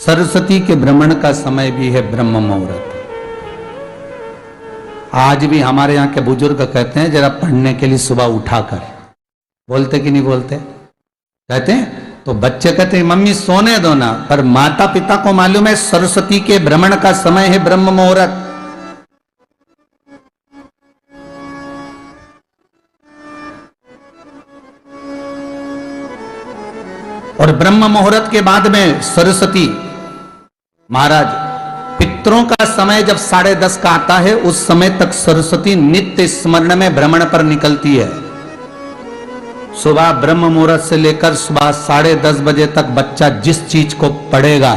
सरस्वती के भ्रमण का समय भी है ब्रह्म मुहूर्त। आज भी हमारे यहाँ के बुजुर्ग कहते हैं जरा पढ़ने के लिए सुबह उठाकर, बोलते कि नहीं बोलते? कहते हैं। तो बच्चे कहते हैं मम्मी सोने दो ना, पर माता पिता को मालूम है सरस्वती के भ्रमण का समय है ब्रह्म मुहूर्त। और ब्रह्म मुहूर्त के बाद में सरस्वती महाराज पितरों का समय जब 10:30 का आता है, उस समय तक सरस्वती नित्य स्मरण में भ्रमण पर निकलती है। सुबह ब्रह्म मुहूर्त से लेकर सुबह 10:30 बजे तक बच्चा जिस चीज को पढ़ेगा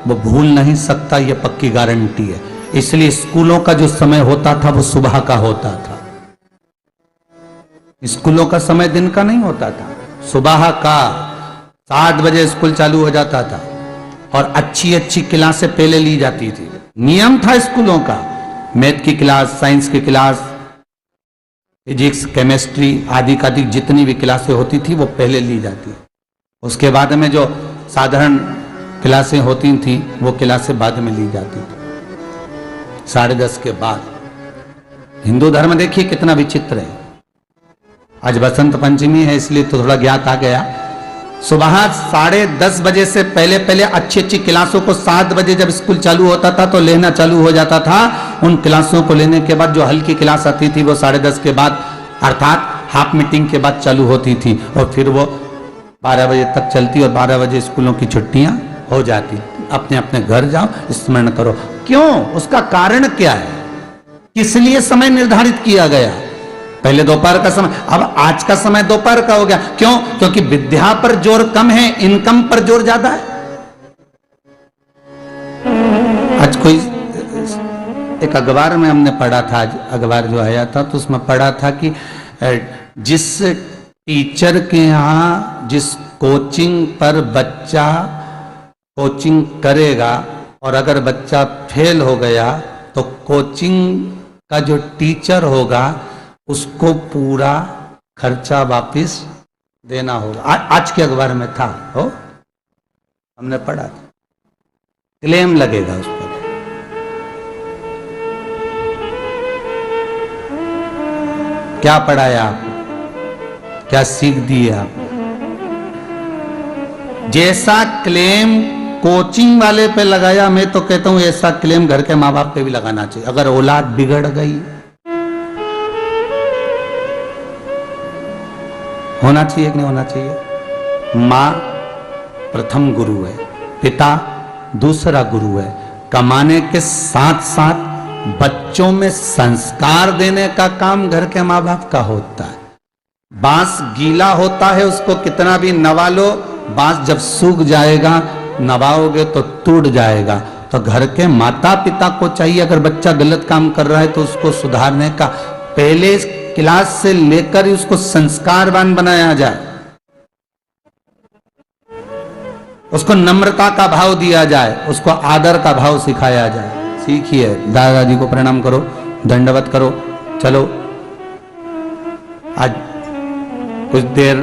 वो भूल नहीं सकता, ये पक्की गारंटी है। इसलिए स्कूलों का जो समय होता था वो सुबह का होता था। स्कूलों का समय दिन का नहीं होता था, सुबह का 7 बजे स्कूल चालू हो जाता था और अच्छी अच्छी क्लासें पहले ली जाती थी। नियम था स्कूलों का, मैथ की क्लास, साइंस की क्लास, फिजिक्स, केमिस्ट्री आदि का जितनी भी क्लासें होती थी वो पहले ली जाती। उसके बाद में जो साधारण क्लासें होती थी वो क्लासें बाद में ली जाती थी 10:30 के बाद। हिंदू धर्म देखिए कितना विचित्र है। आज बसंत पंचमी है इसलिए तो थोड़ा ज्ञात आ गया। सुबह 10:30 बजे से पहले पहले अच्छी अच्छी क्लासों को 7 बजे जब स्कूल चालू होता था तो लेना चालू हो जाता था। उन क्लासों को लेने के बाद जो हल्की क्लास आती थी वो 10:30 के बाद अर्थात हाफ मीटिंग के बाद चालू होती थी और फिर वो 12 बजे तक चलती और 12 बजे स्कूलों की छुट्टियां हो जाती। अपने अपने घर जाओ, स्मरण करो। क्यों? उसका कारण क्या है? किस लिए समय निर्धारित किया गया? पहले दोपहर का समय, अब आज का समय दोपहर का हो गया। क्यों? क्योंकि विद्या पर जोर कम है, इनकम पर जोर ज्यादा है। आज कोई एक अखबार में हमने पढ़ा था, आज अखबार जो आया था तो उसमें पढ़ा था कि जिस टीचर के यहाँ जिस कोचिंग पर बच्चा कोचिंग करेगा और अगर बच्चा फेल हो गया तो कोचिंग का जो टीचर होगा उसको पूरा खर्चा वापस देना होगा। आज के अखबार में था, हो हमने पढ़ा था। क्लेम लगेगा उस पर। क्या पढ़ाया आपको? क्या सीख दी है आपको? जैसा क्लेम कोचिंग वाले पे लगाया, मैं तो कहता हूं ऐसा क्लेम घर के माँ बाप पे भी लगाना चाहिए। अगर औलाद बिगड़ गई, होना चाहिए कि नहीं होना चाहिए? माँ प्रथम गुरु है, पिता दूसरा गुरु है। कमाने के साथ साथ बच्चों में संस्कार देने का काम घर के माँ बाप का होता है। बांस गीला होता है, उसको कितना भी नवा लो, बांस जब सूख जाएगा नवाओगे तो टूट जाएगा। तो घर के माता पिता को चाहिए अगर बच्चा गलत काम कर रहा है तो उसको सुधारने का पहले क्लास से लेकर ही उसको संस्कारवान बनाया जाए, उसको नम्रता का भाव दिया जाए, उसको आदर का भाव सिखाया जाए। सीखिए, दादाजी को प्रणाम करो, दंडवत करो। चलो आज कुछ देर